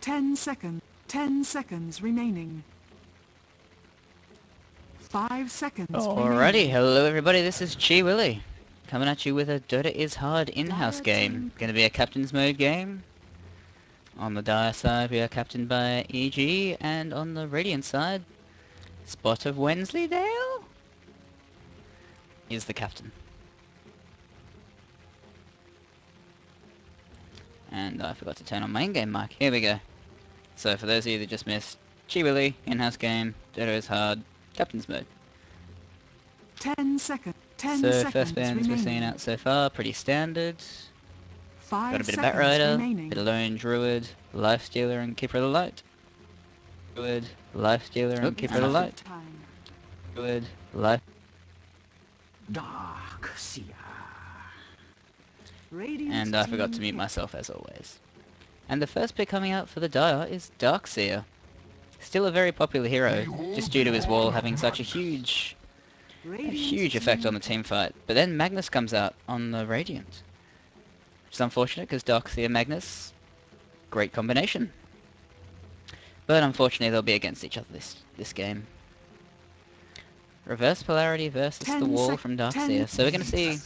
10 seconds. 10 seconds remaining. 5 seconds Alrighty, remaining. hello everybody, this is Chi Willy, coming at you with a Dota is Hard in-house game. Gonna be a captain's mode game. On the Dire side we are captained by EG, and on the Radiant side, SpotofWendsleydale is the captain. And I forgot to turn on my in-game mic. Here we go. So for those of you that just missed, Chi Willy, in-house game, Dota is Hard, captain's mode. 10 seconds. 10 So seconds first bands remaining. we're seeing out so far, pretty standard. 5 Got a bit of seconds Batrider, remaining. bit of Lone Druid, Lifestealer and Keeper of the Light. Druid, Lifestealer and Keeper of the Light. Time. Druid, Life. Dark Seer. Radiant And I forgot team to mute pick. myself as always. And the first pick coming out for the Dire is Darkseer. Still a very popular hero, just due to his wall having such a huge Radiant effect team on the team fight. But then Magnus comes out on the Radiant. Which is unfortunate because Darkseer Magnus, great combination. But unfortunately they'll be against each other this game. Reverse polarity versus the wall from Darkseer. So we're going to see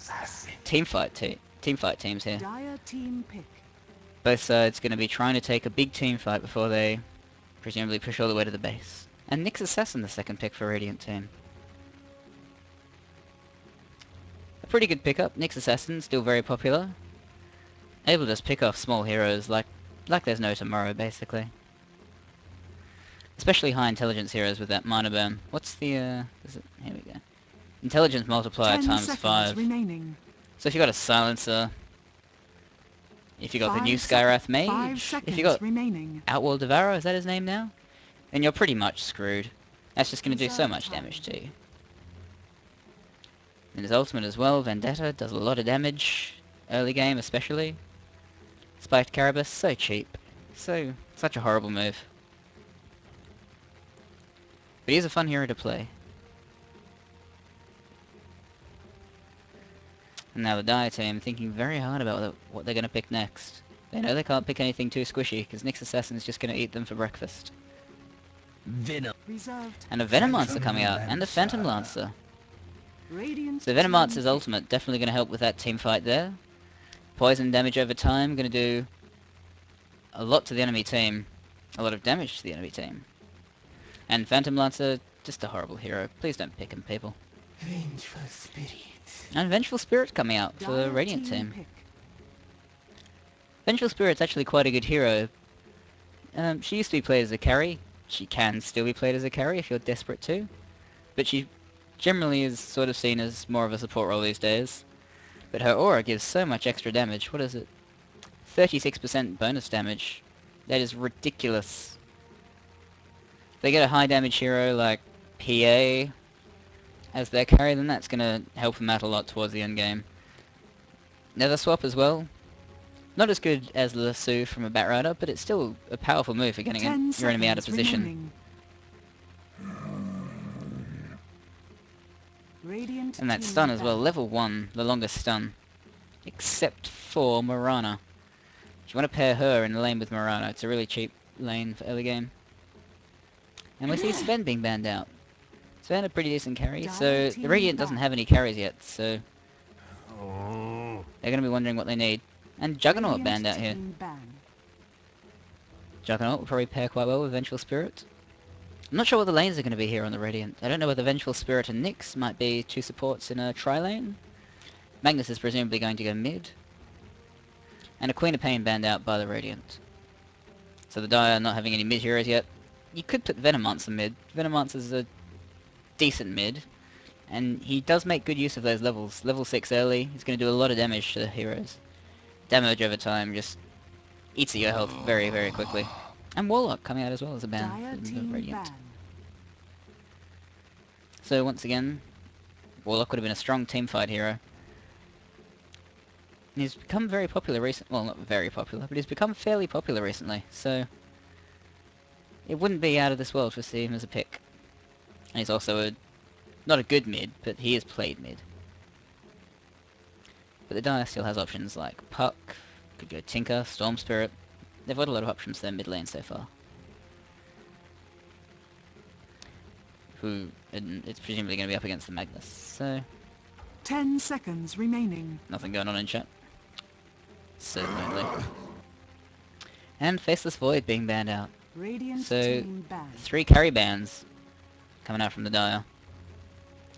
team fight teams here. Dire team pick. Both sides going to be trying to take a big team fight before they presumably push all the way to the base. And Nyx Assassin the second pick for Radiant team. A pretty good pickup. Nyx Assassin still very popular. Able to just pick off small heroes like there's no tomorrow basically. Especially high intelligence heroes with that mana burn. What's the here we go. Intelligence multiplier 10 times seconds 5. remaining. So if you got a silencer, if you got the new 5 Skyrath 5 Mage, seconds if you got remaining. Outwall Devourer, is that his name now? Then you're pretty much screwed. That's just going to do so Reserve much time. damage to you. And his ultimate as well, Vendetta, does a lot of damage. Early game especially. Spiked Carabus, so cheap. Such a horrible move. But he's a fun hero to play. And now the Dire team thinking very hard about what they're going to pick next. They know they can't pick anything too squishy, because Nyx Assassin's just going to eat them for breakfast. Reserved. And a Venomancer coming out, and a Phantom Lancer. Radiant So Venomancer's ultimate definitely going to help with that team fight there. Poison damage over time, going to do a lot to the enemy team. A lot of damage to the enemy team. And Phantom Lancer, just a horrible hero. Please don't pick him, people. Vengeful Spirit. And Vengeful Spirit coming out for the Radiant team. Pick. Vengeful Spirit's actually quite a good hero. She used to be played as a carry. She can still be played as a carry if you're desperate to. But she generally is sort of seen as more of a support role these days. But her aura gives so much extra damage. What is it? 36% bonus damage. That is ridiculous. If they get a high damage hero like PA as their carry, then that's going to help them out a lot towards the end game. Nether Swap as well. Not as good as Lasso from a Batrider, but it's still a powerful move for getting your enemy out of position. Radiant And that team stun as well, back. level 1, the longest stun. Except for Morana. If you want to pair her in the lane with Morana, it's a really cheap lane for early game. And we see Sven being banned out. Sven a pretty decent carry, so the Radiant doesn't have any carries yet, so they're going to be wondering what they need. And Juggernaut banned out here. team ban. Juggernaut will probably pair quite well with Vengeful Spirit. I'm not sure what the lanes are going to be here on the Radiant. I don't know whether Vengeful Spirit and Nyx might be two supports in a tri-lane. Magnus is presumably going to go mid. And a Queen of Pain banned out by the Radiant. So the Dire not having any mid heroes yet. You could put Venomancer mid. Venomancer's a decent mid. And he does make good use of those levels. Level 6 early, he's going to do a lot of damage to the heroes. Damage over time just eats at your health very, very quickly. And Warlock coming out as well as a ban Dire in the team Radiant. ban. So once again, Warlock would have been a strong teamfight hero. And he's become very popular recently. Well, not very popular, but he's become fairly popular recently. So it wouldn't be out of this world to see him as a pick. And he's also not a good mid, but he is played mid. But the Dire still has options like Puck, could go Tinker, Storm Spirit. they've got a lot of options there mid lane so far. Who it's presumably going to be up against the Magnus, so 10 seconds remaining. nothing going on in chat. Certainly. And Faceless Void being banned out. Radiant So, team banned. 3 carry bans coming out from the Dire,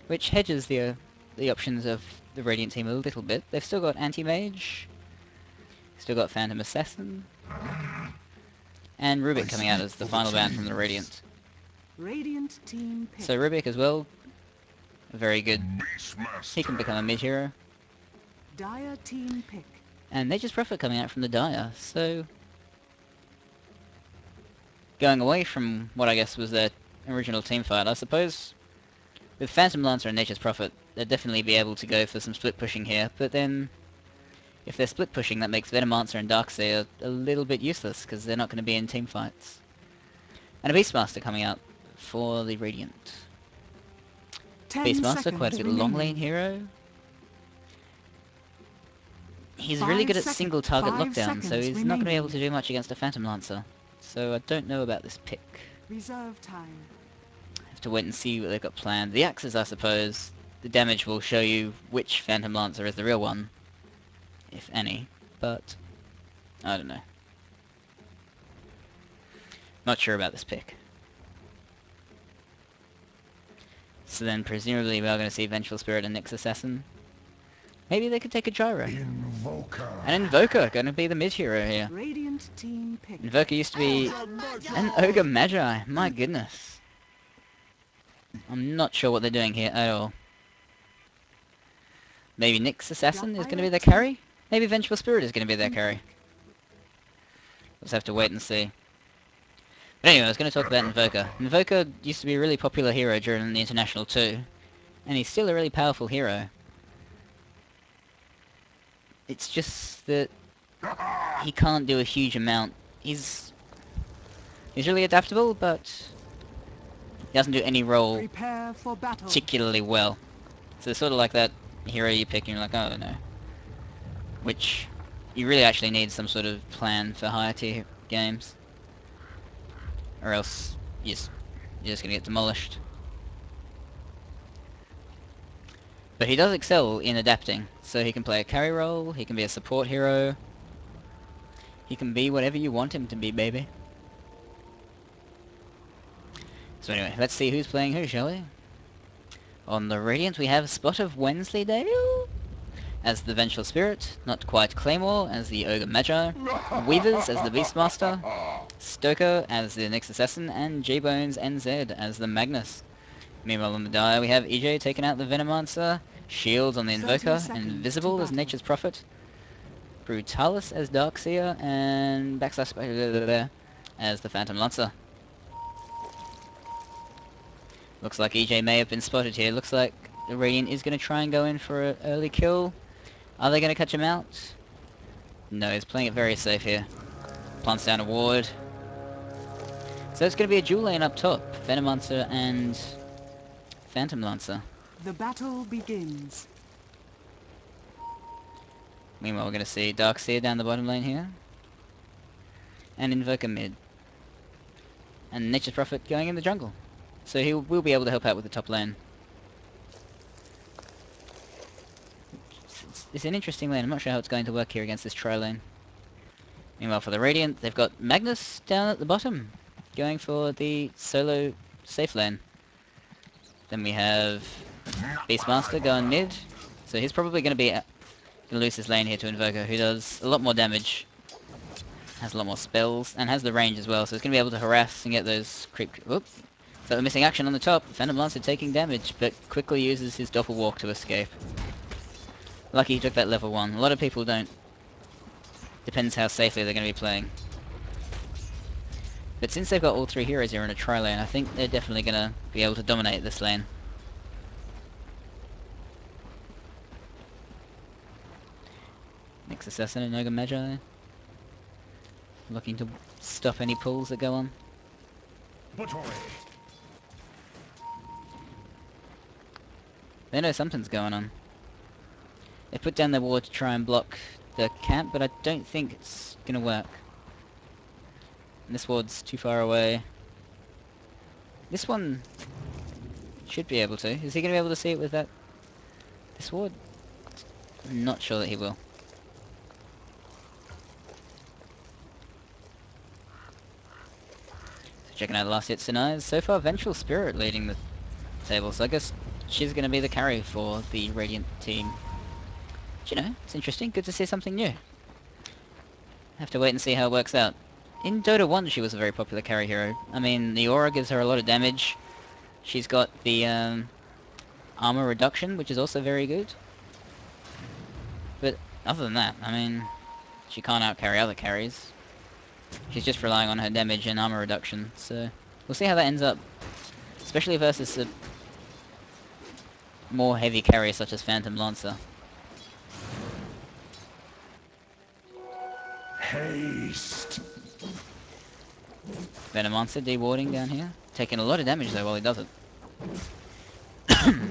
which hedges the options of the Radiant team a little bit. They've still got Anti-Mage, still got Phantom Assassin, and Rubik coming out as the final ban from the Radiant. Radiant team pick. So Rubik as well, very good. He can become a mid-hero. Dire team pick. And Nature's Prophet coming out from the Dire, so going away from what I guess was their original team fight, I suppose with Phantom Lancer and Nature's Prophet, they'd definitely be able to go for some split pushing here, but then if they're split pushing, that makes Venomancer and Darkseer a little bit useless, because they're not going to be in team fights. And a Beastmaster coming out for the Radiant. 10 Beastmaster, quite a good long lane remaining. hero. He's 5 really good at seconds. single target 5 lockdown, so seconds he's not going to be able remaining. to do much against a Phantom Lancer. So I don't know about this pick. Reserve time. Have to wait and see what they've got planned. The axes, I suppose, the damage will show you which Phantom Lancer is the real one, if any, but I don't know. Not sure about this pick. So then presumably we are going to see Vengeful Spirit and Nyx Assassin. Maybe they could take a Gyro. Invoker. An Invoker, going to be the mid-hero here. Radiant team pick. Invoker used to be an Ogre Magi, my goodness. I'm not sure what they're doing here at all. Maybe Nyx Assassin is going to be their carry? Maybe Vengeful Spirit is going to be their carry. Let's have to wait and see. But anyway, I was going to talk about Invoker. Invoker used to be a really popular hero during the International too, and he's still a really powerful hero. It's just that he can't do a huge amount. He's really adaptable, but he doesn't do any role Prepare for battle. particularly well. So it's sort of like that hero you pick and you're like, oh, I don't know. Which you really actually need some sort of plan for higher tier games, or else you're just gonna get demolished. But he does excel in adapting, so he can play a carry role, he can be a support hero, he can be whatever you want him to be, baby. So anyway, let's see who's playing who, shall we? On the Radiant we have SpotofWendsleydale as the Vengeful Spirit, not quite Claymore as the Ogre Magi, Weavers as the Beastmaster, Stoker as the Nyx Assassin, and J-Bones NZ as the Magnus. Meanwhile on the Dire we have EJ taking out the Venomancer, Shields on the 30 Invoker, seconds Invisible to as battle. Nature's Prophet, Brutalis as Darkseer, and / as the Phantom Lancer. Looks like EJ may have been spotted here. Looks like the Radiant is going to try and go in for an early kill. Are they going to catch him out? No, he's playing it very safe here. Plants down a ward. So it's going to be a dual lane up top. Venomancer and Phantom Lancer. The battle begins. Meanwhile we're going to see Darkseer down the bottom lane here. And Invoker mid. And Nature's Prophet going in the jungle. So he will be able to help out with the top lane. It's an interesting lane. I'm not sure how it's going to work here against this tri-lane. Meanwhile for the Radiant, they've got Magnus down at the bottom, going for the solo safe lane. Then we have Beastmaster going mid, so he's probably going to be going to lose his lane here to Invoker, who does a lot more damage, has a lot more spells, and has the range as well, so he's going to be able to harass and get those creep... Whoops! So we're missing action on the top. Phantom Lancer taking damage, but quickly uses his Doppelwalk to escape. Lucky he took that level 1. A lot of people don't. Depends how safely they're going to be playing. But since they've got all 3 heroes here in a tri-lane, I think they're definitely going to be able to dominate this lane. Nyx Assassin and Ogre Magi. Looking to stop any pulls that go on. They know something's going on. They put down their ward to try and block the camp, but I don't think it's going to work. And this ward's too far away. This one should be able to. Is he going to be able to see it with that? This ward? I'm not sure that he will. So checking out the last hits and eyes. So far, Vengeful Spirit leading the table. So I guess she's going to be the carry for the Radiant team. But, you know, it's interesting. Good to see something new. Have to wait and see how it works out. In Dota 1, she was a very popular carry hero. I mean, the aura gives her a lot of damage. She's got the armor reduction, which is also very good. But other than that, I mean, she can't outcarry other carries. She's just relying on her damage and armor reduction, so we'll see how that ends up. Especially versus a more heavy carry such as Phantom Lancer. Haste. Venomancer dewarding down here. Taking a lot of damage though while he does it.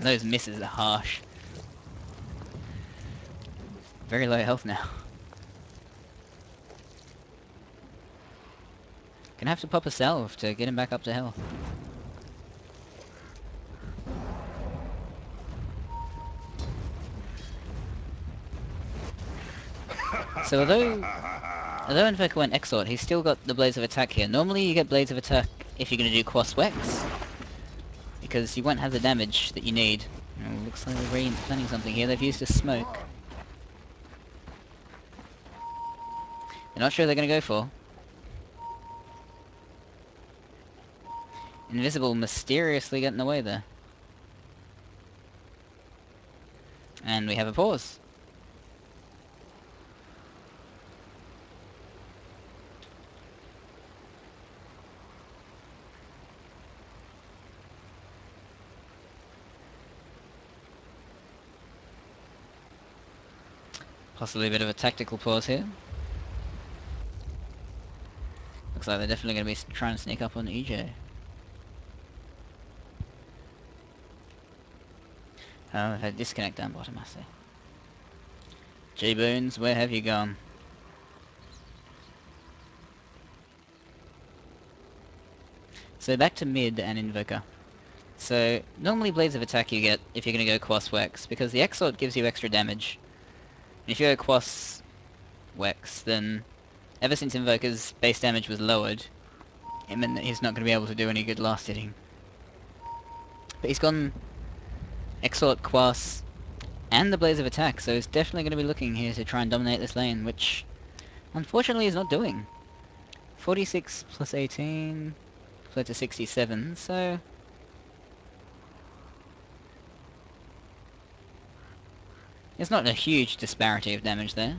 Those misses are harsh. Very low health now. Gonna have to pop a salve to get him back up to health. So although Invoker went Exort, he's still got the Blades of Attack here. Normally you get Blades of Attack if you're going to do Quas Wex, because you won't have the damage that you need. Oh, looks like they're really planning something here. They've used a smoke. They're not sure they're going to go for. Invisible mysteriously getting away there. And we have a pause. Possibly a bit of a tactical pause here. Looks like they're definitely going to be trying to sneak up on EJ. Oh, I've had a disconnect down bottom, I see. G-Boons, where have you gone? So back to mid and Invoker. So, normally Blades of Attack you get if you're going to go Quas Wex, because the Exort gives you extra damage. And if you go Quas Wex, then ever since Invoker's base damage was lowered, it meant that he's not going to be able to do any good last hitting. But he's gone Exort, Quas, and the Blaze of Attack, so he's definitely going to be looking here to try and dominate this lane, which unfortunately he's not doing. 46 plus 18, fled to 67, so it's not a huge disparity of damage there.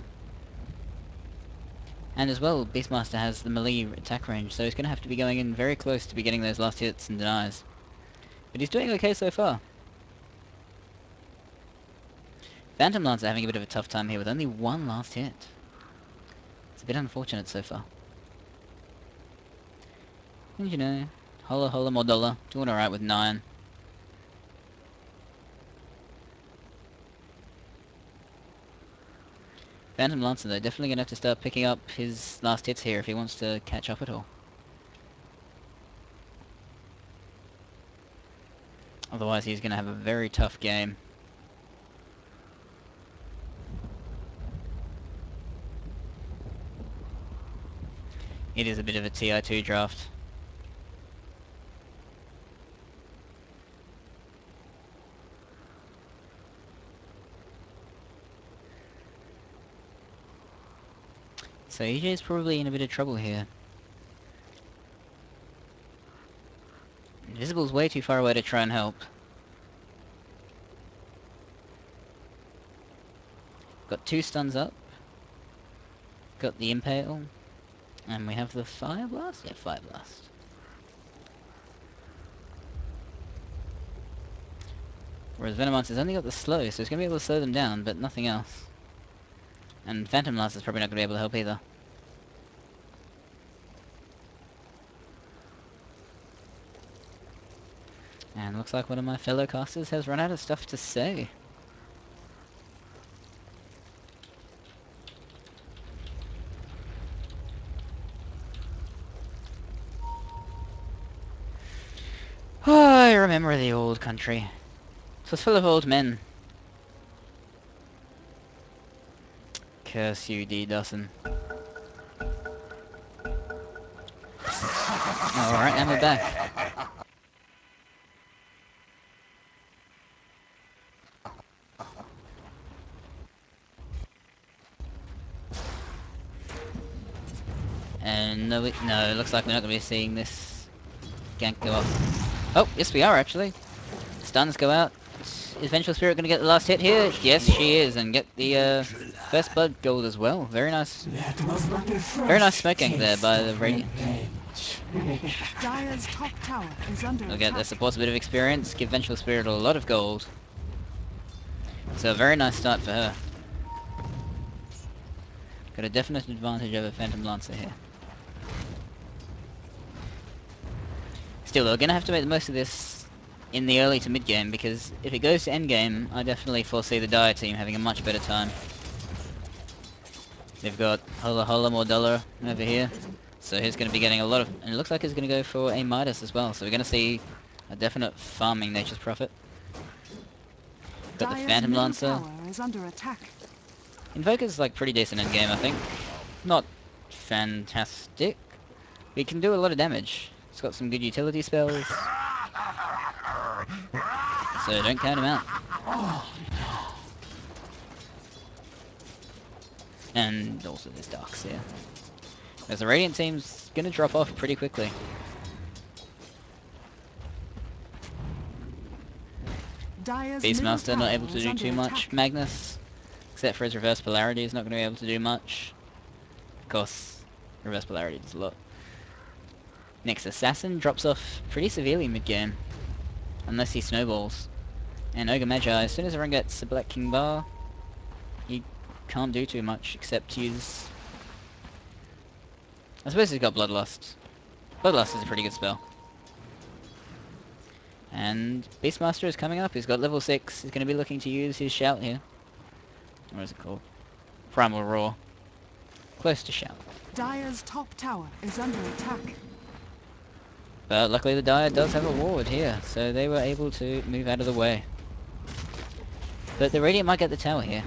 And as well, Beastmaster has the melee attack range, so he's going to have to be going in very close to be getting those last hits and denies. But he's doing okay so far. Phantom Lancer having a bit of a tough time here with only one last hit. It's a bit unfortunate so far. And you know, Holla Holla Mordolla, doing alright with 9. Phantom Lancer though, definitely going to have to start picking up his last hits here if he wants to catch up at all. Otherwise he's going to have a very tough game. It is a bit of a TI2 draft. So EJ is probably in a bit of trouble here. Invisible's way too far away to try and help. Got 2 stuns up. Got the Impale. And we have the Fire Blast? Yeah, Fire Blast. Whereas Venomancer's only got the slow, so he's going to be able to slow them down, but nothing else. And Phantom Lancer's probably not going to be able to help either. And looks like one of my fellow casters has run out of stuff to say. I remember the old country. It was full of old men. Curse you, D. Dawson. Alright, and we're back. And no, it looks like we're not going to be seeing this gank go off. Oh, yes we are actually. Stuns go out. Is Vengeful Spirit going to get the last hit here? Yes, she is, and get the first blood gold as well. Very nice. Very nice smoking there by the Radiant. Dire's top tower is under We'll get attack. the supports a bit of experience, give Vengeful Spirit a lot of gold. So a very nice start for her. Got a definite advantage over Phantom Lancer here. Still, we're going to have to make the most of this in the early to mid game, because if it goes to end game, I definitely foresee the Dire team having a much better time. They've got Hola Hola Mordella over here, so he's going to be getting a lot of, and it looks like he's going to go for a Midas as well, so we're going to see a definite farming Nature's Prophet. Got the Dire's Phantom middle Lancer. tower is under attack. Invoker's like pretty decent in game, I think. Not fantastic. He can do a lot of damage. He's got some good utility spells. So don't count him out. And also there's Darks here. As the Radiant team's gonna drop off pretty quickly. Dire's Beastmaster middle not able tower to is do under too much. attack. Magnus, except for his reverse polarity, is not going to be able to do much. Of course, reverse polarity does a lot. Next Assassin drops off pretty severely mid-game, unless he snowballs. And Ogre Magi, as soon as everyone gets a Black King bar, he can't do too much except use... I suppose he's got Bloodlust. Bloodlust is a pretty good spell. And Beastmaster is coming up, he's got level 6, he's going to be looking to use his shout here. What is it called? Primal Roar. Close to shout. Dire's top tower is under attack. But luckily the Dire does have a ward here, so they were able to move out of the way. But the Radiant might get the tower here.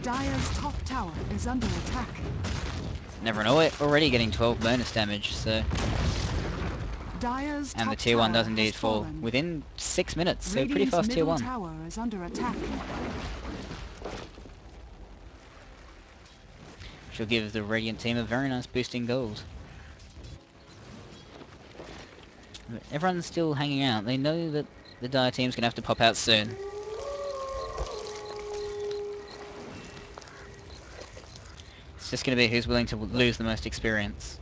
Dire's top tower is under attack. Never know it, already getting 12 bonus damage, so... Dire's And the top tier 1 tower does indeed has fall fallen. within 6 minutes, so pretty Radiant's fast tier middle 1. tower is under attack. Which will give the Radiant team a very nice boost in gold. Everyone's still hanging out. They know that the Dire team's gonna have to pop out soon. It's just gonna be who's willing to lose the most experience.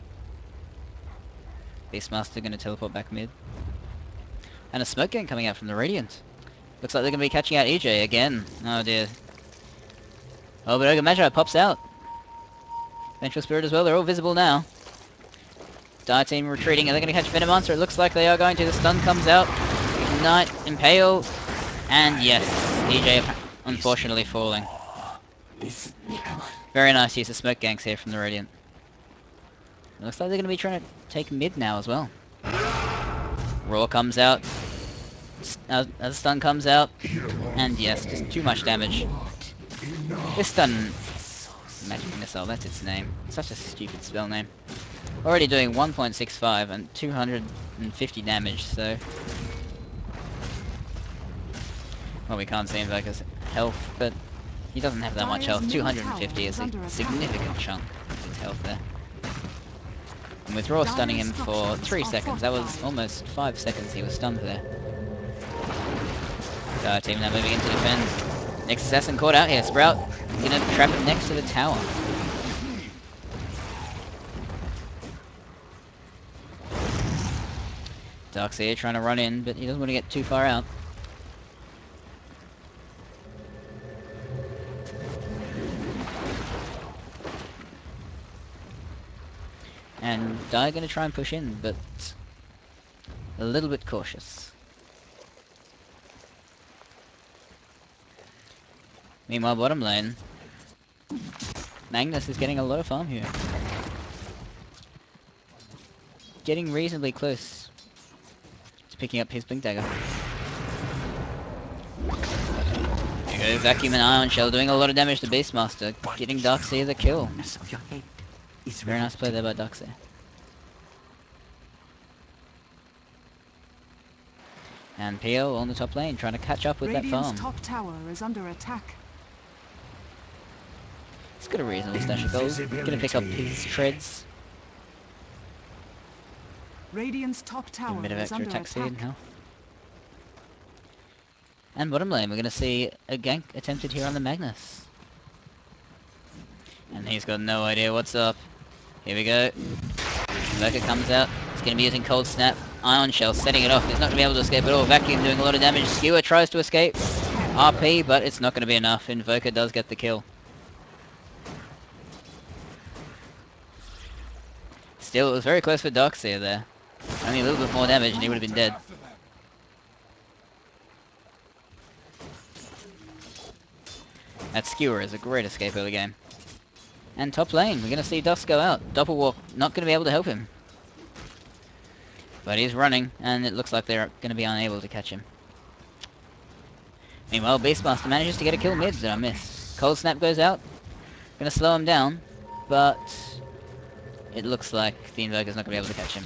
Beastmaster gonna teleport back mid. And a smoke gang coming out from the Radiant. Looks like they're gonna be catching out EJ again. Oh dear. Oh, but Ogre Magi pops out. Vengeful Spirit as well, they're all visible now. Dire team retreating, are they going to catch Venom Monster? It looks like they are going to. The stun comes out. Ignite, Impale, and yes, EJ unfortunately falling. Very nice use of smoke ganks here from the Radiant. It looks like they're going to be trying to take mid now as well. Roar comes out. As the stun comes out. And yes, just too much damage. This stun... Magic Missile, that's its name. Such a stupid spell name. Already doing 1.65 and 250 damage, so... Well, we can't see Invoker's health, but he doesn't have that much health. 250 is a significant chunk of his health there. And with Raw stunning him for 3 seconds, that was almost 5 seconds he was stunned there. Dire team now moving in to defend. Next Assassin caught out here, Sprout. Gonna trap him next to the tower. Darkseer trying to run in, but he doesn't want to get too far out. And Dire gonna try and push in, but a little bit cautious. Meanwhile, bottom lane, Magnus is getting a lot of farm here. getting reasonably close to picking up his Blink Dagger. There you go, Vacuum and Ion Shell doing a lot of damage to Beastmaster, getting Darkseer the kill. Very nice play there by Darkseer. And PL on the top lane, trying to catch up with that farm. Top tower is under attack. He's got a reasonable stash of gold. Gonna pick up his treads. Radiant's top tower A bit of is extra under attack speed attack. now. And bottom lane, we're gonna see a gank attempted here on the Magnus. And he's got no idea what's up. Here we go. Lurker comes out. He's gonna be using Cold Snap. Ion Shell setting it off. He's not gonna be able to escape at all. Vacuum doing a lot of damage. Skewer tries to escape. RP, but it's not gonna be enough. Invoker does get the kill. Still, it was very close for Darkseer there. Only a little bit more damage and he would have been dead. That Skewer is a great escape early game. And top lane, we're going to see Dusk go out. Doppelwalk not going to be able to help him. But he's running, and it looks like they're going to be unable to catch him. Meanwhile, Beastmaster manages to get a kill mid that I missed. Cold Snap goes out. Going to slow him down, but it looks like the Invoker's not going to be able to catch him.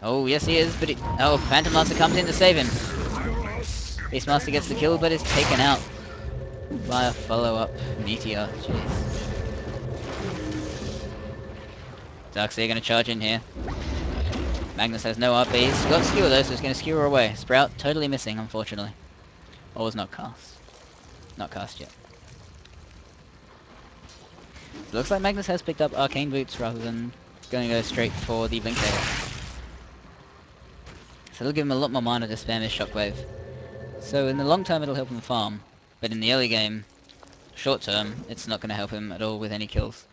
Oh, yes he is, but oh, Phantom Lancer comes in to save him. Beastmaster gets the kill, but is taken out by a follow-up Meteor. Jeez. Darkseer going to charge in here. Magnus has no RP. He's got Skewer though, so he's going to Skewer away. Sprout totally missing, unfortunately. Or was not cast. Not cast yet. Looks like Magnus has picked up Arcane Boots rather than going to go straight for the Blink Dagger. So it'll give him a lot more mana to spam his Shockwave. So in the long term it'll help him farm, but in the early game, short term, it's not going to help him at all with any kills.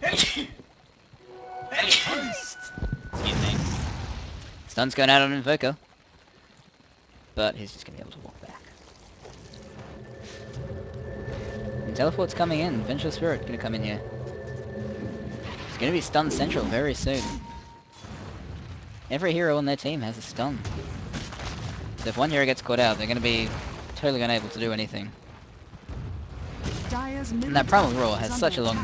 Excuse me. Stun's going out on Invoker, but he's just going to be able to walk back. And Teleport's coming in. Vengeful Spirit going to come in here. It's going to be stun central very soon. Every hero on their team has a stun. So if one hero gets caught out, they're going to be totally unable to do anything. And that Primal Roar has such a long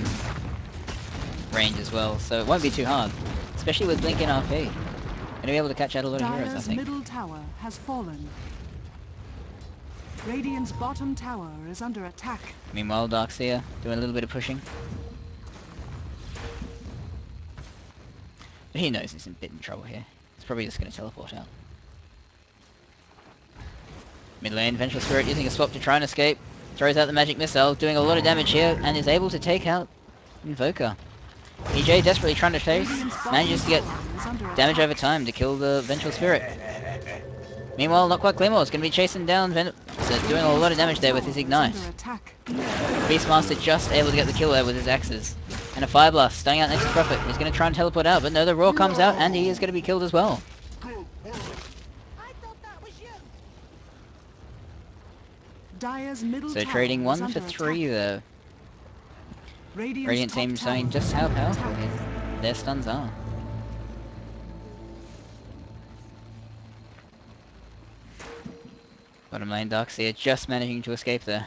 range as well, so it won't be too hard. Especially with Blink in RP. Going to be able to catch out a lot of heroes, I think. Middle tower has fallen. Radiant's bottom tower is under attack. Meanwhile, Darkseer doing a little bit of pushing. But he knows he's in a bit in trouble here. He's probably just going to teleport out. Mid lane, Vengeful Spirit using a swap to try and escape. Throws out the magic missile, doing a lot of damage here, and is able to take out Invoker. EJ desperately trying to chase, manages to get damage over time to kill the Vengeful Spirit. Meanwhile, not quite Claymore is going to be chasing down so doing a lot of damage there with his Ignite. Beastmaster just able to get the kill there with his axes. And a Fire Blast, staying out next to Prophet. He's going to try and teleport out, but no, the Roar comes out and he is going to be killed as well. So trading 1 for 3 there. Radiant team showing just how powerful their stuns are. Bottom lane Darkseer just managing to escape there.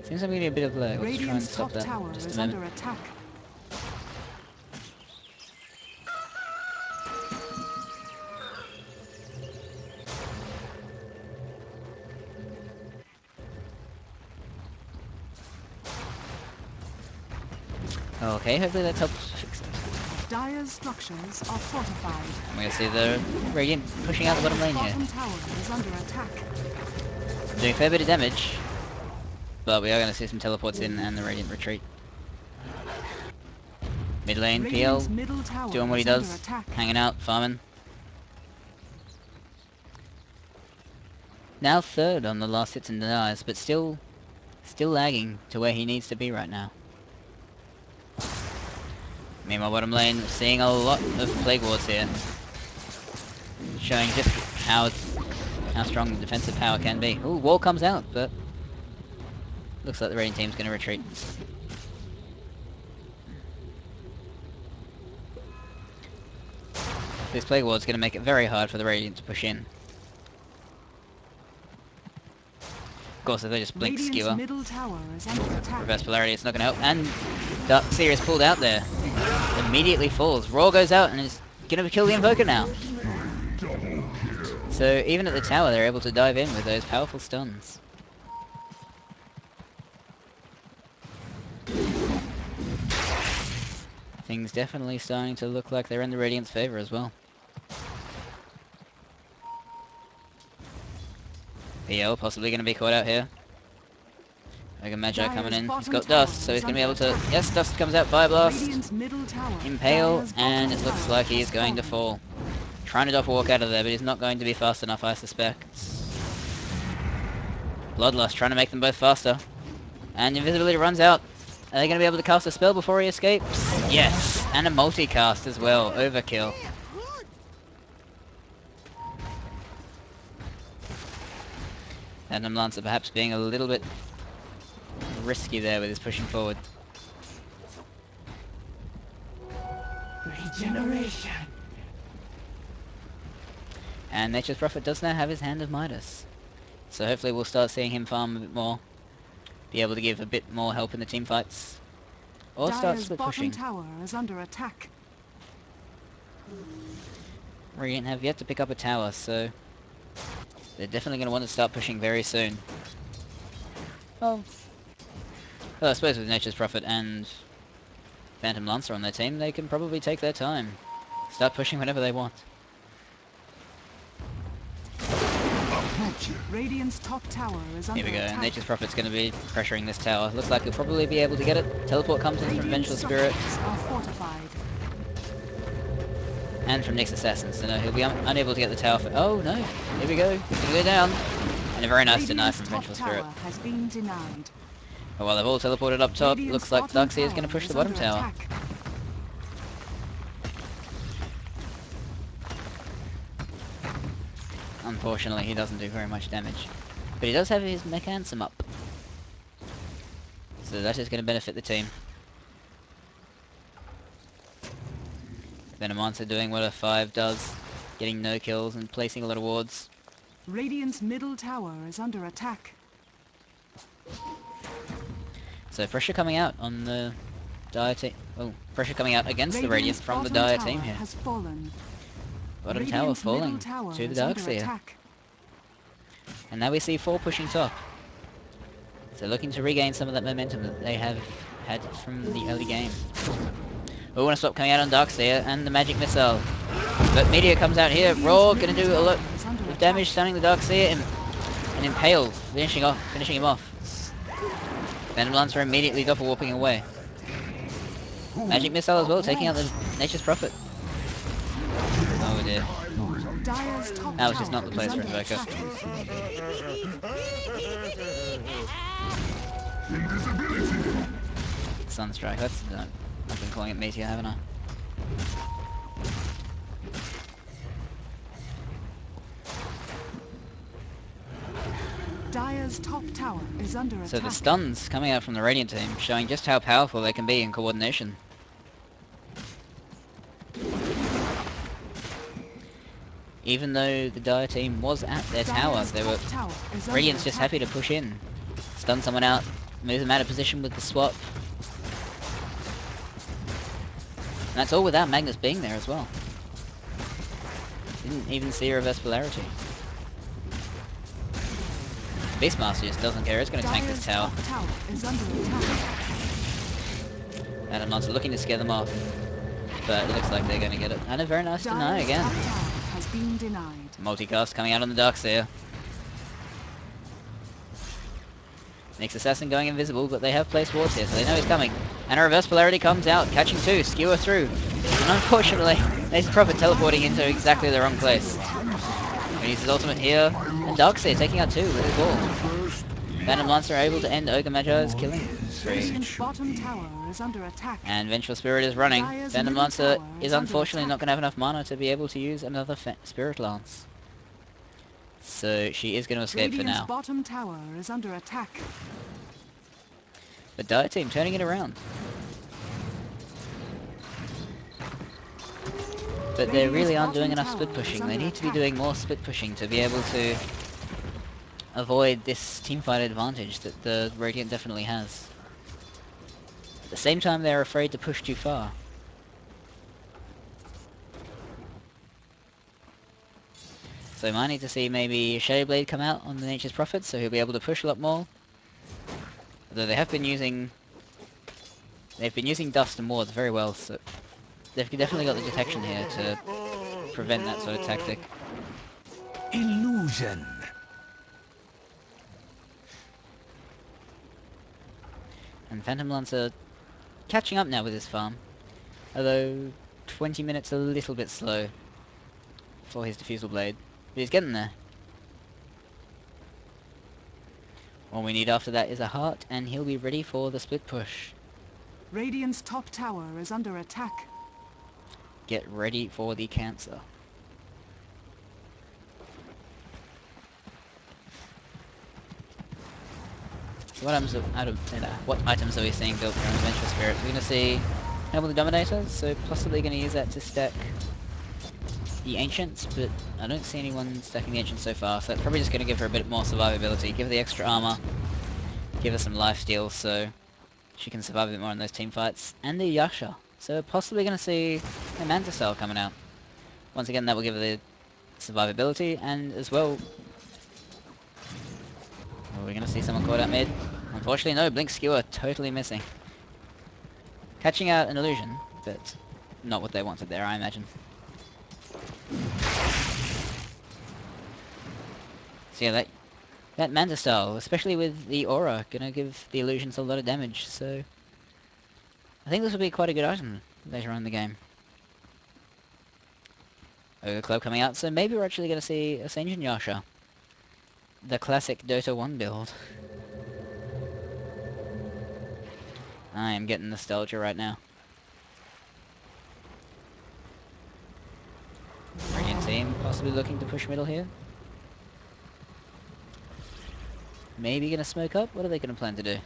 Seems like we need a bit of lag. Let's try and stop that just a moment. Okay, hopefully that's helped fix it. Dire's structures are fortified. We're gonna see the Radiant pushing out the bottom lane here. Bottom tower is under attack. Doing a fair bit of damage, but we are gonna see some teleports in and the Radiant retreat. Mid lane, PL doing what he does, hanging out, farming. Now third on the last hits and denies, but still lagging to where he needs to be right now. Meanwhile, bottom lane, seeing a lot of Plague Wards here. Showing just how strong the defensive power can be. Ooh, wall comes out, but Looks like the Radiant team's going to retreat. This Plague Ward's going to make it very hard for the Radiant to push in. Of course, if they just blink Skewer, Middle tower is under attack. Reverse Polarity, it's not going to help. And Darkseer is pulled out there. Immediately falls. Roar goes out and is going to kill the Invoker now. So even at the tower, they're able to dive in with those powerful stuns. Things definitely starting to look like they're in the Radiant's favor as well. PL possibly going to be caught out here. Mega Magi coming in. He's got Dust, so he's going to be able to... Yes, Dust comes out, Fire Blast. Impale, and it looks like he is going to fall. Trying to doff walk out of there, but he's not going to be fast enough, I suspect. Bloodlust trying to make them both faster. And Invisibility runs out. Are they going to be able to cast a spell before he escapes? Yes, and a multicast as well. Overkill. Phantom Lancer perhaps being a little bit risky there with his pushing forward. Regeneration. And Nature's Prophet does now have his Hand of Midas. So hopefully we'll start seeing him farm a bit more. Be able to give a bit more help in the team fights. Or start split pushing. Tower is under attack. Radiant have yet to pick up a tower, so they're definitely going to want to start pushing very soon. Well, I suppose with Nature's Prophet and Phantom Lancer on their team, they can probably take their time. Start pushing whenever they want. Radiant's top tower is under Here we go, attack. Nature's Prophet's going to be pressuring this tower. Looks like he'll probably be able to get it. Teleport comes in from Vengeful Spirit. Are fortified. And from Nyx Assassin, so no, he'll be unable to get the tower for... Oh no, here we go, he's going to go down. And a very nice deny from Vengeful Spirit. Has been denied. But while they've all teleported up top, looks like Darkseer is going to push the bottom tower. Attack. Unfortunately, he doesn't do very much damage. But he does have his Mechanism up. So that is going to benefit the team. Venomancer doing what a 5 does. Getting no kills and placing a lot of wards. Radiant's middle tower is under attack. So pressure coming out on the Dire team. Oh, pressure coming out against the Radiant from the bottom Dire tower team here. has fallen. Bottom tower Radiant's falling middle tower to the is under Darkseer. attack. And now we see 4 pushing top. So looking to regain some of that momentum that they have had from the early game. We want to stop coming out on Darkseer and the magic missile. But Meteor comes out here. Roar going to do a lot of damage, stunning the Darkseer and Impale, finishing him off. Phantom Lancer immediately doppel warping away. Magic missile as well, taking out the Nature's Prophet. Oh dear. Dire's top That was just tower not the place is for under Invoker. Invisibility. Sunstrike, that's... I've been calling it Meteor, haven't I? Dire's top tower is under So attack. the stuns coming out from the Radiant team, showing just how powerful they can be in coordination. Even though the Dire team was at their tower, they were... Radiant's just happy to push in. Stun someone out, move them out of position with the swap. And that's all without Magnus being there as well. Didn't even see a reverse polarity. Beastmaster just doesn't care, it's going to tank this tower. Phantom Lancer looking to scare them off. But it looks like they're going to get it. And a very nice deny again. Has been denied. Multicast coming out on the Darkseer. Nyx Assassin going invisible, but they have placed wards here, so they know he's coming. And a reverse polarity comes out, catching 2, skewer through. And unfortunately, Nature's Prophet teleporting into exactly the wrong place. He uses ultimate here, and Darkseer taking out 2 with his ball. Phantom Lancer able to end Ogre Magi's killing spree. Radiant's bottom tower is under attack. And Vengeful Spirit is running. Phantom Lancer is unfortunately not going to have enough mana to be able to use another Spirit Lance. So she is going to escape for Radiant's now. bottom tower is under attack. The Dire team turning it around. But they really aren't doing enough split pushing. They need to be doing more split pushing to be able to avoid this teamfight advantage that the Radiant definitely has. At the same time, they're afraid to push too far. So might need to see maybe Shadowblade come out on the Nature's Prophet, so he'll be able to push a lot more. Although they've been using Dust and Wards very well, so they've definitely got the detection here to prevent that sort of tactic. Illusion. And Phantom Lancer catching up now with his farm, although 20 minutes a little bit slow for his Diffusal Blade, but he's getting there. All we need after that is a heart, and he'll be ready for the split push. Radiant's top tower is under attack. Get ready for the cancer. So what items are we seeing built here on Adventure Spirit? We're going to see Noble the Dominator, so possibly going to use that to stack the Ancients, but I don't see anyone stacking the Ancients so far, so that's probably just going to give her a bit more survivability, give her the extra armor, give her some lifesteal so she can survive a bit more in those team fights, and the Yasha. So possibly going to see a Manta Cell coming out. Once again, that will give her the survivability, and as well... Are we going to see someone caught out mid? Unfortunately, no. Blink Skewer totally missing. Catching out an illusion, but not what they wanted there, I imagine. So yeah, that Manta Style, especially with the Aura, gonna give the illusions a lot of damage, so... I think this will be quite a good item later on in the game. Ogre Club coming out, so maybe we're actually gonna see a Sanjin Yasha. The classic Dota 1 build. I am getting nostalgia right now. Radiant team possibly looking to push middle here. Maybe gonna smoke up? What are they gonna plan to do?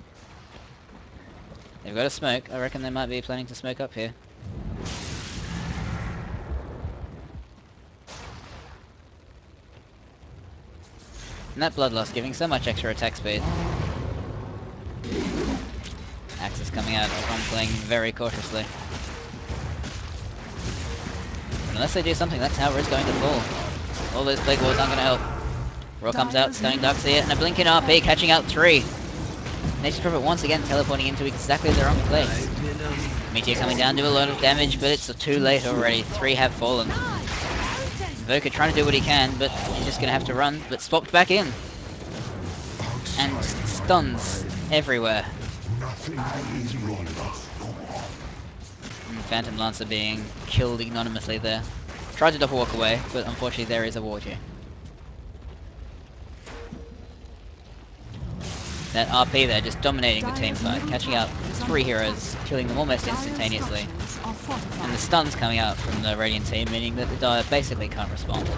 They've got a smoke. I reckon they might be planning to smoke up here. And that Bloodlust giving so much extra attack speed. Axis coming out, everyone playing very cautiously. But unless they do something, that tower is going to fall. All those plague walls aren't going to help. Raw comes out, stunning Darkseer, and a blinking RP catching out 3. Nature's Prophet once again teleporting into exactly the wrong place. Meteor coming down, do a lot of damage, but it's too late already. 3 have fallen. Invoker trying to do what he can, but he's just going to have to run, but swapped back in. And stuns everywhere. And Phantom Lancer being killed ignominiously there. Tried to walk away, but unfortunately there is a ward here. That RP there just dominating the team fight, catching out 3 heroes, killing them almost instantaneously. And the stuns coming out from the Radiant team, meaning that the Dire basically can't respond.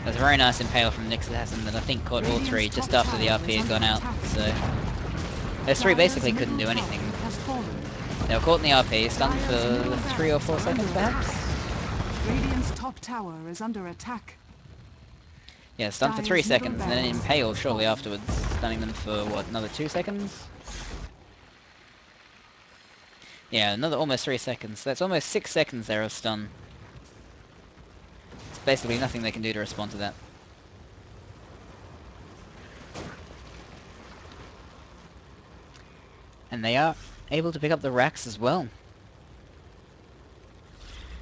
There's a very nice impale from Nyx Assassin that I think caught all 3 just after the RP had gone out, so... Those 3 basically couldn't do anything. They were caught in the RP, stunned for 3 or 4 seconds perhaps? Radiant's top tower is under attack. Yeah, stunned for 3 seconds, and then impaled shortly afterwards, stunning them for, what, another 2 seconds? Yeah, another almost 3 seconds. That's almost 6 seconds there of stun. It's basically nothing they can do to respond to that. And they are able to pick up the racks as well.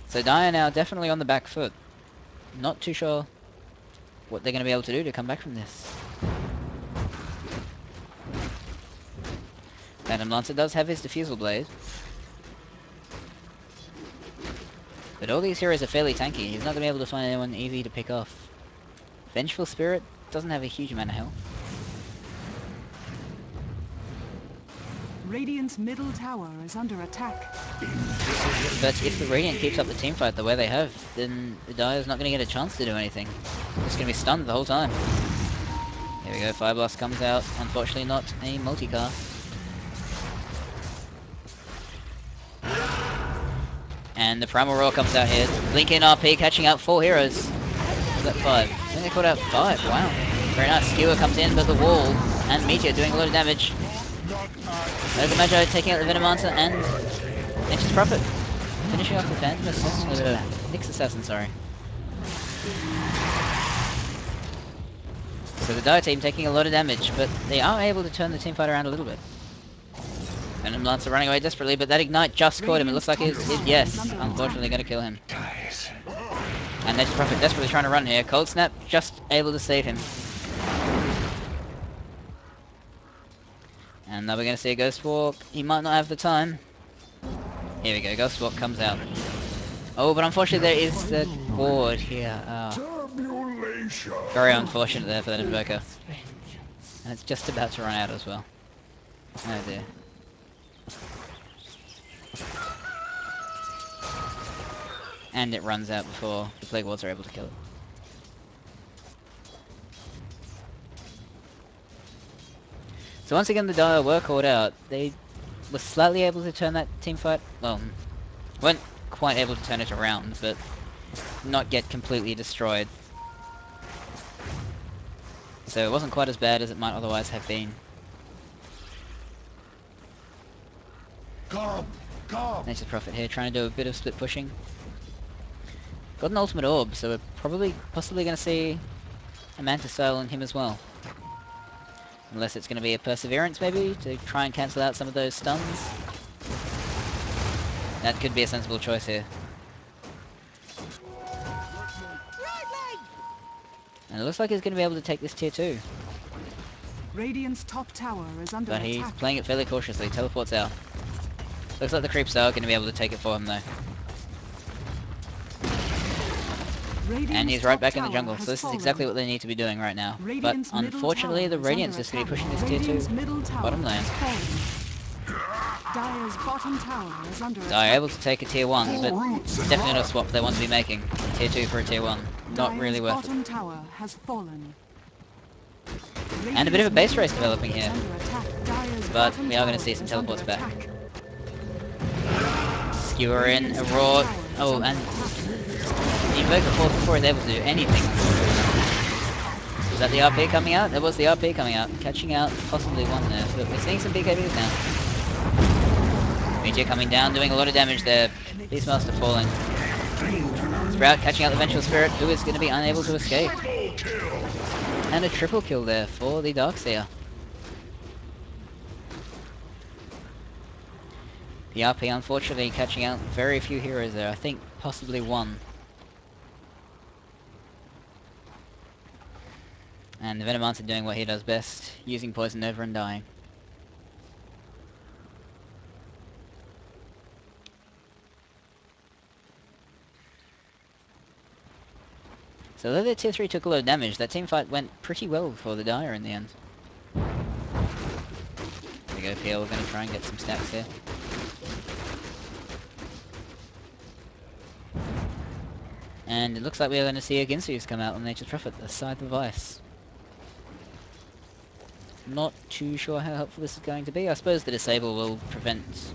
So Dire now definitely on the back foot. Not too sure what they're going to be able to do to come back from this. Phantom Lancer does have his Diffusal Blade. But all these heroes are fairly tanky. He's not going to be able to find anyone easy to pick off. Vengeful Spirit doesn't have a huge amount of health. Radiant's middle tower is under attack. But if the Radiant keeps up the teamfight the way they have, then the Dire's not going to get a chance to do anything. They're just going to be stunned the whole time. Here we we go, Fire Blast comes out. Unfortunately not a multicast. And the Primal Roar comes out here. Blink in RP catching out 4 heroes. Was that 5? I think they caught out 5, wow. Very nice. Skewer comes in, but the wall and Meteor doing a lot of damage. There's the Magi taking out the Venomancer and Nature's Prophet. Finishing off the Phantom Assassin. Nyx Assassin, sorry. So the Dire team taking a lot of damage, but they are able to turn the teamfight around a little bit. Venom Lancer running away desperately, but that Ignite just caught him. It looks like yes, unfortunately going to kill him. And Nature's Prophet desperately trying to run here. Cold Snap just able to save him. And now we're going to see a Ghost Walk. He might not have the time. Here we go, Ghost Walk comes out. Oh, but unfortunately there is the ward here. Very unfortunate there for that Invoker. And it's just about to run out as well. Oh dear. And it runs out before the Plague Wards are able to kill it. So once again the Dire were caught out. They were slightly able to turn that teamfight, well, weren't quite able to turn it around, but not get completely destroyed. So it wasn't quite as bad as it might otherwise have been. Nature's Prophet here trying to do a bit of split pushing. Got an ultimate orb, so we're possibly going to see a Manta Style on him as well. Unless it's going to be a Perseverance maybe, to try and cancel out some of those stuns. That could be a sensible choice here. And it looks like he's going to be able to take this tier 2. Radiant's top tower is under But attack. he's playing it fairly cautiously, teleports out. Looks like the creeps are going to be able to take it for him though. And he's right back in the jungle, so this is exactly what they need to be doing right now. But unfortunately the Radiant's just going to be pushing this tier 2 bottom lane. Dire's bottom tower is under Dire able to take a tier 1, but definitely not a swap they want to be making. Tier 2 for a tier 1. Not really worth it. Tower has fallen. And a bit of a base race developing here. But we are going to see some teleports back. Skewer in, a Roar. Oh, and the Invoker falls before he's able to do anything. Was that the RP coming out? That was the RP coming out. Catching out possibly one there, but we're seeing some BKBs now. Meteor coming down, doing a lot of damage there. Beastmaster falling. Sprout catching out the Vengeful Spirit, who is going to be unable to escape. And a triple kill there for the Darkseer. The RP unfortunately catching out very few heroes there. I think possibly one. And the Venomancer doing what he does best, using Poison Nova and dying. So though the tier 3 took a lot of damage, that teamfight went pretty well for the Dire in the end. There we go, PL, we're going to try and get some stacks here. And it looks like we're going to see a Ginsu's come out on Nature's Prophet, the Scythe of Ice. Not too sure how helpful this is going to be. I suppose the Disable will prevent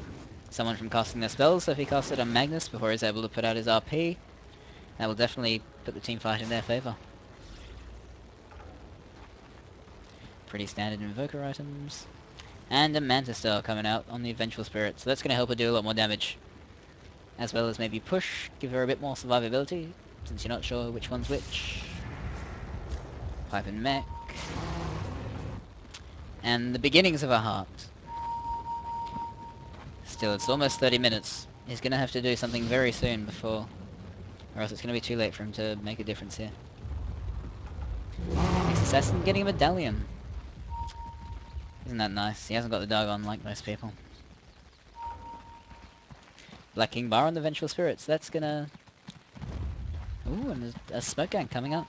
someone from casting their spells, so if he casts it on Magnus before he's able to put out his RP, that will definitely put the team fight in their favour. Pretty standard Invoker items. And a Manta Star coming out on the Vengeful Spirit, so that's going to help her do a lot more damage. As well as maybe push, give her a bit more survivability, since you're not sure which one's which. Pipe and Mech. And the beginnings of a heart. Still, it's almost 30 minutes. He's going to have to do something very soon before, or else it's going to be too late for him to make a difference here. Next Assassin getting a medallion. Isn't that nice? He hasn't got the dog on like most people. Black King Bar on the Vengeful Spirits. That's gonna... Ooh, and there's a Smoke Gang coming up.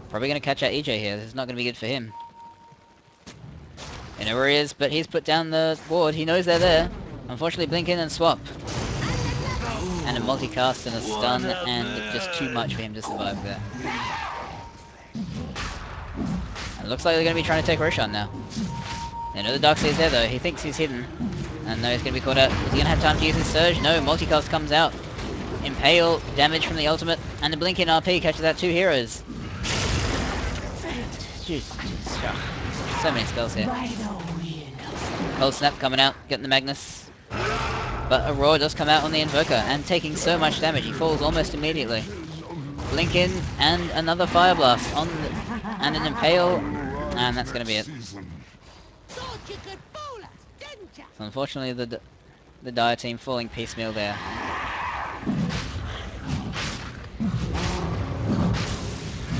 Probably gonna catch out EJ here. This is not gonna be good for him. You know where he is, but he's put down the ward. He knows they're there. Unfortunately, blink in and swap. And a multicast and a stun, and just too much for him to survive there. It looks like they're going to be trying to take Roshan now. They know the Darkseid's there though, he thinks he's hidden. And no, he's going to be caught out. Is he going to have time to use his Surge? No, Multicast comes out. Impale, damage from the ultimate, and the Blink in RP catches out 2 heroes. Jeez, so many spells here. Cold Snap coming out, getting the Magnus. But Aurora does come out on the Invoker, and taking so much damage, he falls almost immediately. Blink in, and another Fire Blast, and an Impale, and that's going to be it. So unfortunately, the Dire team falling piecemeal there.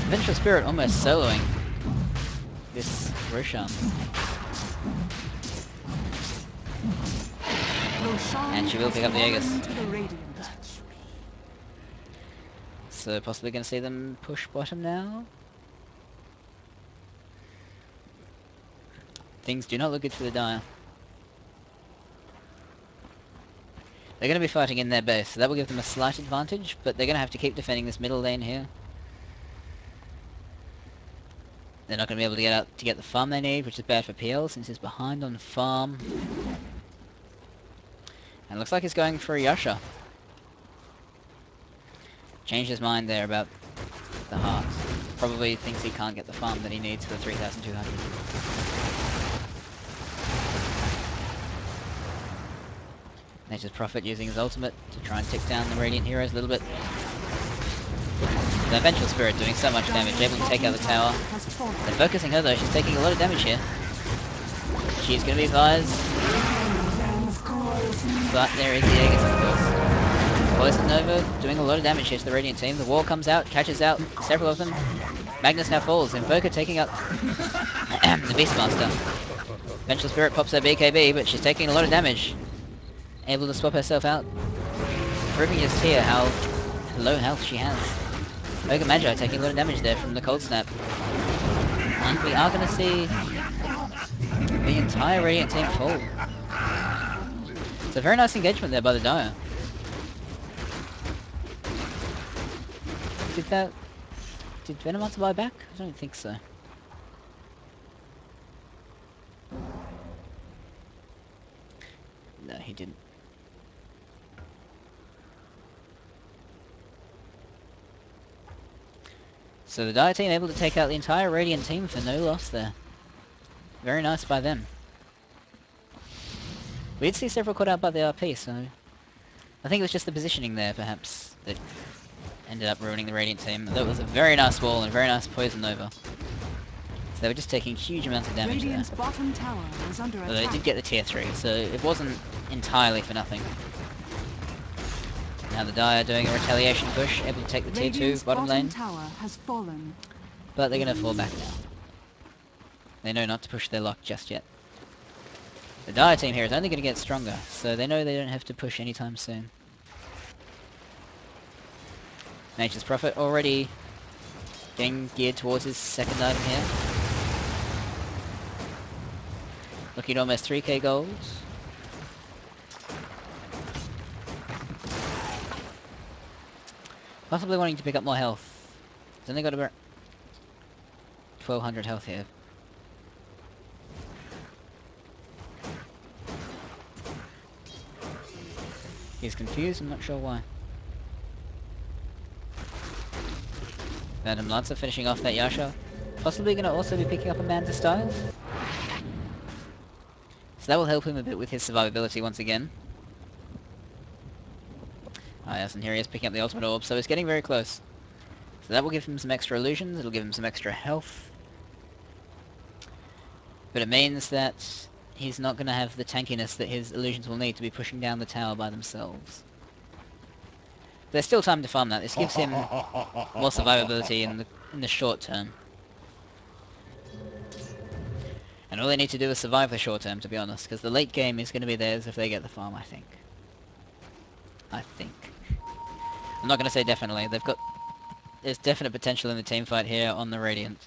Vengeful Spirit almost soloing this Roshan. And she will pick up the Aegis. So possibly going to see them push bottom now. Things do not look good for the Dire. They're going to be fighting in their base, so that will give them a slight advantage, but they're going to have to keep defending this middle lane here. They're not going to be able to get out to get the farm they need, which is bad for PL since he's behind on farm. And it looks like he's going for a Yasha. Changed his mind there about the hearts. Probably thinks he can't get the farm that he needs for the 3,200. Nature's Prophet using his ultimate to try and tick down the Radiant heroes a little bit. The Vengeful Spirit doing so much damage, able to take out the tower. They're focusing her though, she's taking a lot of damage here. She's going to be advised. But there is the Aegis of course. Poison Nova doing a lot of damage here to the Radiant team. The wall comes out, catches out several of them. Magnus now falls. Invoker taking out the Beastmaster. Vengeful Spirit pops her BKB, but she's taking a lot of damage. Able to swap herself out. Proving just here how low health she has. Ogre Magi taking a lot of damage there from the Cold Snap. And we are going to see the entire Radiant team fall. It's a very nice engagement there by the Dire. Did Venomonster buy back? I don't think so. No, he didn't. So the Dire team able to take out the entire Radiant team for no loss there. Very nice by them. We did see several caught out by the RP, so I think it was just the positioning there, perhaps, that ended up ruining the Radiant team. That was a very nice wall and a very nice Poison Nova. So they were just taking huge amounts of damage Radiant's there. bottom tower is under But they attack. did get the tier 3, so it wasn't entirely for nothing. Now the Dire doing a retaliation push, able to take the tier 2 Radiant's bottom lane. tower has fallen. But they're going to fall back now. They know not to push their luck just yet. The Dire team here is only going to get stronger, so they know they don't have to push anytime soon. Nature's Prophet already getting geared towards his second item here. Looking at almost 3k gold. Possibly wanting to pick up more health. He's only got about 1200 health here. He's confused, I'm not sure why. Phantom Lancer finishing off that Yasha. Possibly going to also be picking up a Manta style. So that will help him a bit with his survivability once again. Ah yes, and here he is picking up the ultimate orb, so he's getting very close. So that will give him some extra illusions, it'll give him some extra health. But it means that he's not going to have the tankiness that his illusions will need to be pushing down the tower by themselves. There's still time to farm that. This gives him more survivability in the short term. And all they need to do is survive the short term, to be honest, because the late game is going to be theirs if they get the farm, I think. I'm not going to say definitely. There's definite potential in the team fight here on the Radiant.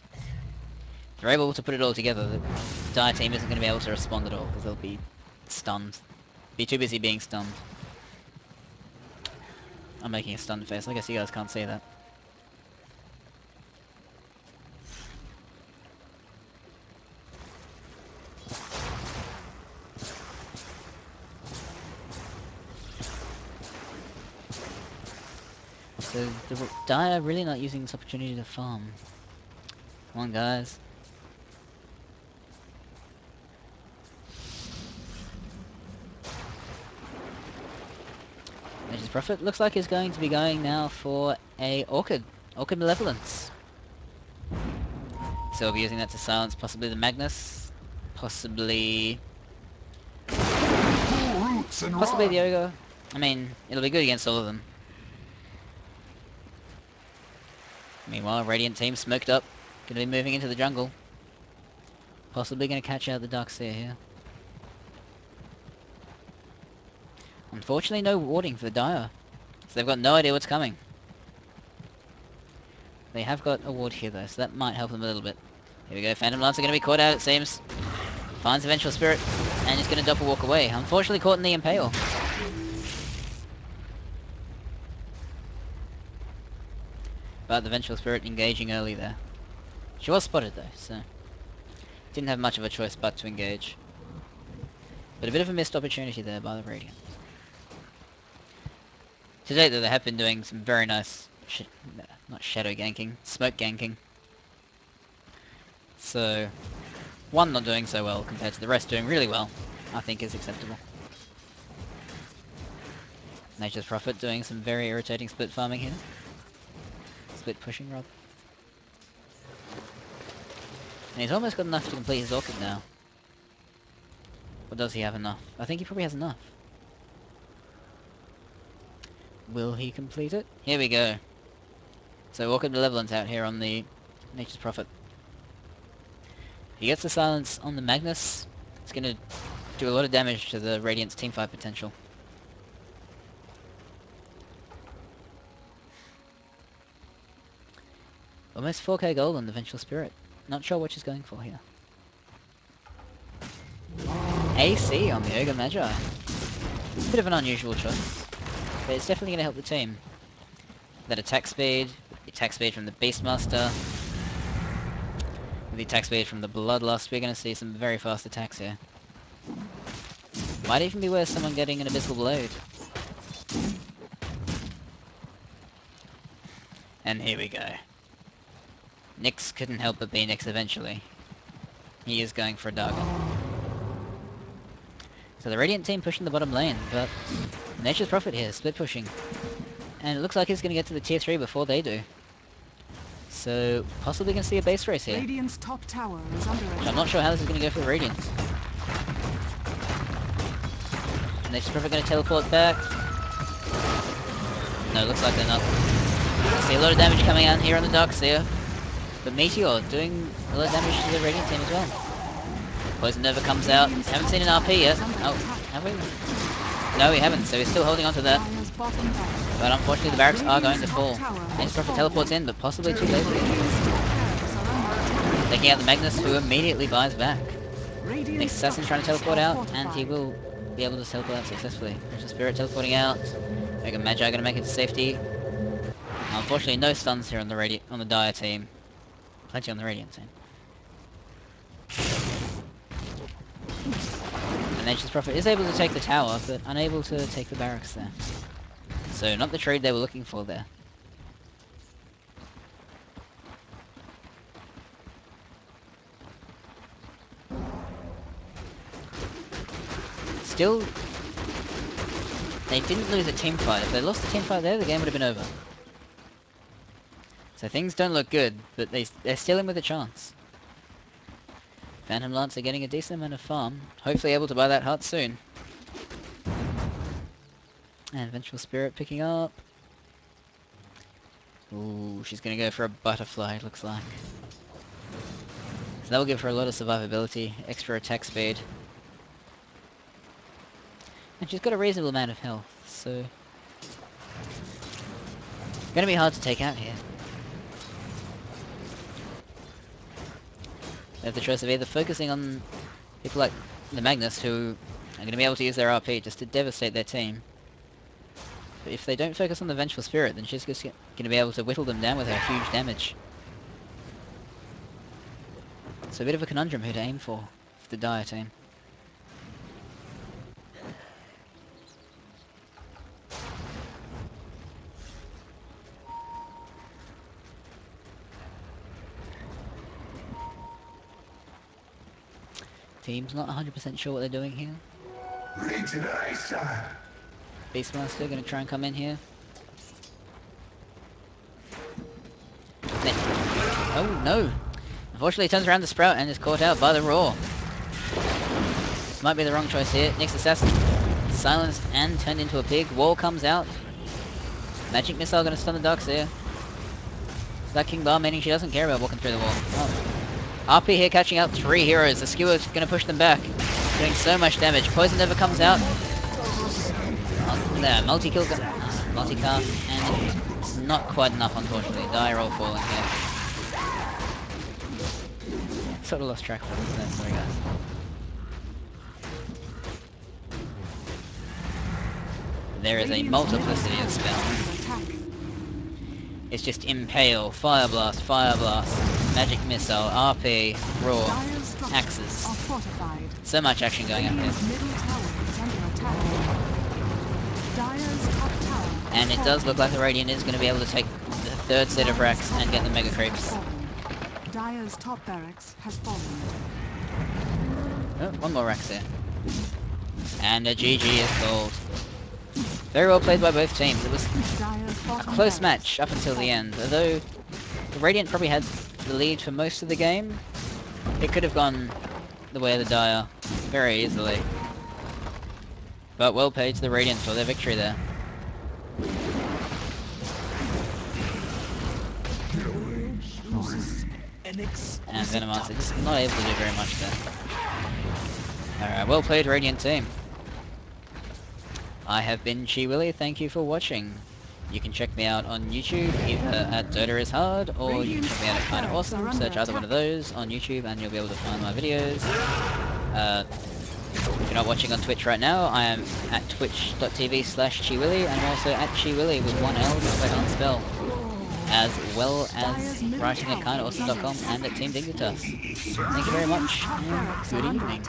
If they're able to put it all together, the Dire team isn't going to be able to respond at all, because they'll be stunned. Be too busy being stunned. I'm making a stunned face. I guess you guys can't see that. So the Dire really not using this opportunity to farm. Come on, guys. Nature's Prophet looks like he's going to be going now for a Orchid Malevolence. So he'll be using that to silence possibly the Magnus, possibly the Ogre. I mean, it'll be good against all of them. Meanwhile, Radiant team smoked up, gonna be moving into the jungle. Possibly gonna catch out the Darkseer here. Unfortunately, no warding for the Dire, so they've got no idea what's coming. They have got a ward here though, so that might help them a little bit. Here we go, Phantom Lancer gonna be caught out, it seems. Finds the Vengeful Spirit, and he's gonna doppel walk away. Unfortunately caught in the Impale. But the Vengeful Spirit engaging early there. She was spotted though, so didn't have much of a choice but to engage. But a bit of a missed opportunity there by the Radiant. To date though, they have been doing some very nice, not shadow ganking, smoke ganking. So, one not doing so well compared to the rest doing really well, I think is acceptable. Nature's Prophet doing some very irritating split farming here. Split pushing, rather. And he's almost got enough to complete his Orchid now. Or does he have enough? I think he probably has enough. Will he complete it? Here we go. So Orchid Malevolence out here on the Nature's Prophet. He gets the silence on the Magnus. It's going to do a lot of damage to the Radiant's teamfight potential. Almost 4k gold on the Vengeful Spirit. Not sure what she's going for here. AC on the Ogre Magi. It's a bit of an unusual choice, but it's definitely going to help the team. That attack speed, the attack speed from the Beastmaster, the attack speed from the Bloodlust, we're going to see some very fast attacks here. Might even be worth someone getting an Abyssal Blade. And here we go. Nyx couldn't help but be Nyx eventually. He is going for a Dargon. So the Radiant team pushing the bottom lane, but Nature's Prophet here, split pushing. And it looks like he's going to get to the tier 3 before they do. So, possibly going to see a base race here. Radiant's top tower is under attack. I'm not sure how this is going to go for the Radiant. Nature's Prophet going to teleport back. No, looks like they're not. I see a lot of damage coming out here on the Darkseer. But Meteor doing a lot of damage to the Radiant team as well. Poison Nova comes out. Haven't seen an RP yet. Oh, have we? No, we haven't, so he's still holding on to that. But unfortunately the barracks are going to fall. Nature's Prophet teleports in, but possibly too late. Taking out the Magnus, who immediately buys back. Next Assassin trying to teleport out, and he will be able to teleport out successfully. There's a Spirit teleporting out. Mega Magi gonna make it to safety. Unfortunately, no stuns here on the Dire team. Plenty on the Radiant team. And Nature's Prophet is able to take the tower, but unable to take the barracks there. So not the trade they were looking for there. Still, they didn't lose a team fight. If they lost the team fight there, the game would have been over. So things don't look good, but they're still in with a chance. Phantom Lancer getting a decent amount of farm. Hopefully able to buy that heart soon. And Vengeful Spirit picking up. Ooh, she's gonna go for a butterfly, it looks like. So that will give her a lot of survivability, extra attack speed. And she's got a reasonable amount of health, so... gonna be hard to take out here. They have the choice of either focusing on people like the Magnus, who are going to be able to use their RP just to devastate their team. But if they don't focus on the Vengeful Spirit, then she's just going to be able to whittle them down with her huge damage. So a bit of a conundrum who to aim for the Dire team. team's not 100% sure what they're doing here. Beastmaster gonna try and come in here. Oh no! Unfortunately, he turns around the Sprout and is caught out by the Roar. This might be the wrong choice here. Next assassin silenced and turned into a pig. Wall comes out. Magic Missile gonna stun the Darkseer. That King Bar meaning she doesn't care about walking through the wall. Oh. RP here catching out 3 heroes. The Skewer's gonna push them back. Doing so much damage. Poison never comes out. There, multi-kill, multi-cast, and it's not quite enough unfortunately. Die roll falling here. Sort of lost track of it. Sorry guys. There is a multiplicity of spells. It's just Impale, Fire Blast, Magic Missile, RP, Roar, Axes. So much action going on here. And it does look like the Radiant is going to be able to take the 3rd set of racks and get the Mega Creeps. Dire's top barracks has fallen. Oh, one more rack there. And a GG is called. Very well played by both teams. It was a close match up until the end. Although the Radiant probably had the lead for most of the game, it could have gone the way of the Dire very easily. But well played to the Radiant for their victory there. And Venomancer just not able to do very much there. Alright, well played Radiant team. I have been Chi Willy, thank you for watching. You can check me out on YouTube, either at Dota is Hard, or you can check me out at Kinda Awesome. Search either one of those on YouTube and you'll be able to find my videos. If you're not watching on Twitch right now, I am at twitch.tv/ChiWilly, and I'm also at ChiWilly with 1 L, spelled on spell, as well as writing at kindawesome.com and at Team Dignitas. Thank you very much, and good evening.